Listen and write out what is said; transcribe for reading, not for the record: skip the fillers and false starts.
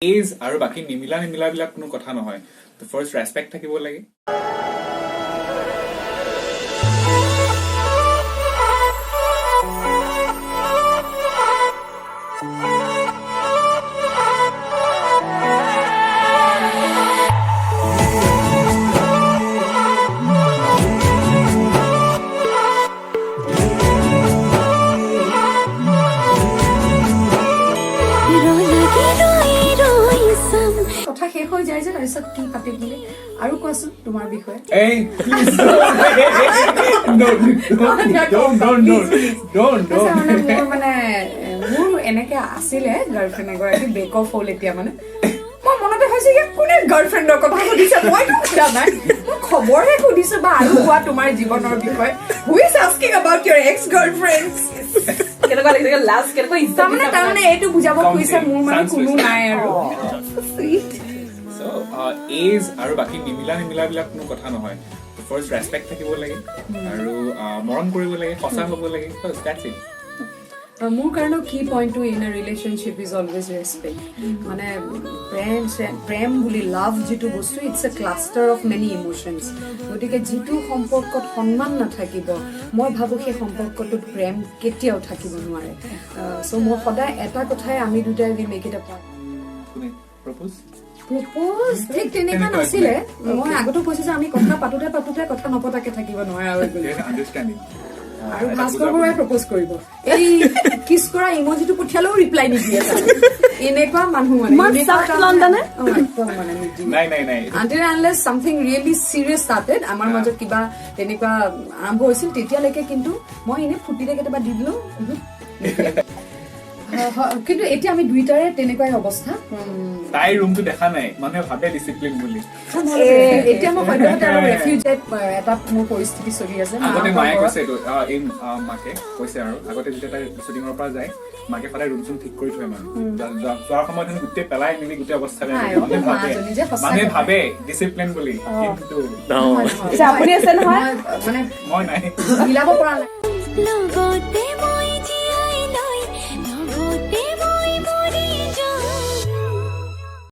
as আৰু বাকি নিমিলাবিলাক কোনো কথা নহয় তো ফাৰ্স্ট ৰেসপেক্ট থাকিব লাগে কথা শেষ হৈ যায় যে তাৰপিছত কি পাতিম বুলি আৰু কোৱাচোন তোমাৰ বিষয়ে এই প্লিজ don't মোৰ মানে মোৰ এনেকে আছিলে গাৰ্লফ্ৰেণ্ড এগৰাকী ব্ৰেক অফ হ'ল এতিয়া মানে মই মনতে হৈছে যে কোনে গাৰ্লফ্ৰেণ্ডৰ কথা সুধিছে মইতো সোধা নাই মই খবৰহে সুধিছো বা আৰু কোৱা তোমাৰ জীৱনৰ বিষয়ে who is asking about your x girlfriend কেনেকুৱা লাগিছে লাষ্ট কেনেকুৱা তাৰমানে এইটো বুজাব খুজিছে মোৰ মানে কোনো নাই আৰু এজ আৰু বাকি নিমিলাবিলাক কোনো কথা নহয় তো ফাৰ্স্ট ৰেসপেক্ট থাকিব লাগে আৰু মৰম কৰিব লাগে সঁচা হ'ব লাগে বাস দ্যাটস ইট মোৰ কাৰণে কি পইণ্টটো in a relationship is always respect মানে প্ৰেম বুলি লাভ যিটো বস্তু it's a cluster of many emotions গতিকে যিটো সম্পৰ্কত সন্মান নাথাকিব মই ভাবোঁ সেই সম্পৰ্কটোত প্ৰেম কেতিয়াও থাকিব নোৱাৰে চ' মই সদায় এটা কথাই আমি দুটাই we make it a part propose ঠিক তেনেকুৱা নাছিলে মই আগতো কৈছো যে আমি কথা পাতোতে কথা নপতাকে থাকিব নোৱাৰা হৈ গ'ল আৰু ভাস্কৰ বৰুৱাই প্ৰপ'জ কৰিব এই কিছ কৰা ইমজিটো পঠিয়ালেও ৰিপ্লাই নিদিয়ে এনেকুৱা মানুহ মানে until unless something really serious started আমাৰ মাজত কিবা তেনেকুৱা আৰম্ভ হৈছিল তেতিয়ালৈকে কিন্তু মই এনে ফুটিলে কেতিয়াবা দি দিলো কিন্তু এতিয়া আমি দুইটাৰে তেনেকুৱাই অৱস্থা তাই ৰুমটো দেখা নাই মানুহে ভাবে ডিসিপ্লিন বুলি এতিয়া মই সদ্যহতে আৰু ৰেফিউজেট এটা মোৰ পৰিস্থিতি চলি আছে আগতে মায়ে কৈছে এই মাকে কৈছে আৰু আগতে যেতিয়া তাই শ্বুটিঙৰ পৰা যায় মাকে সদায় ৰুম চুম ঠিক কৰি থয় মানে যোৱাৰ সময়ত গোটেই পেলাই মেলি গোটেই অৱস্থা মানে ভাবে ডিসিপ্লিন বুলি কিন্তু আপুনি আছে নহয় মানে মই নাই মিলাব পৰা নাই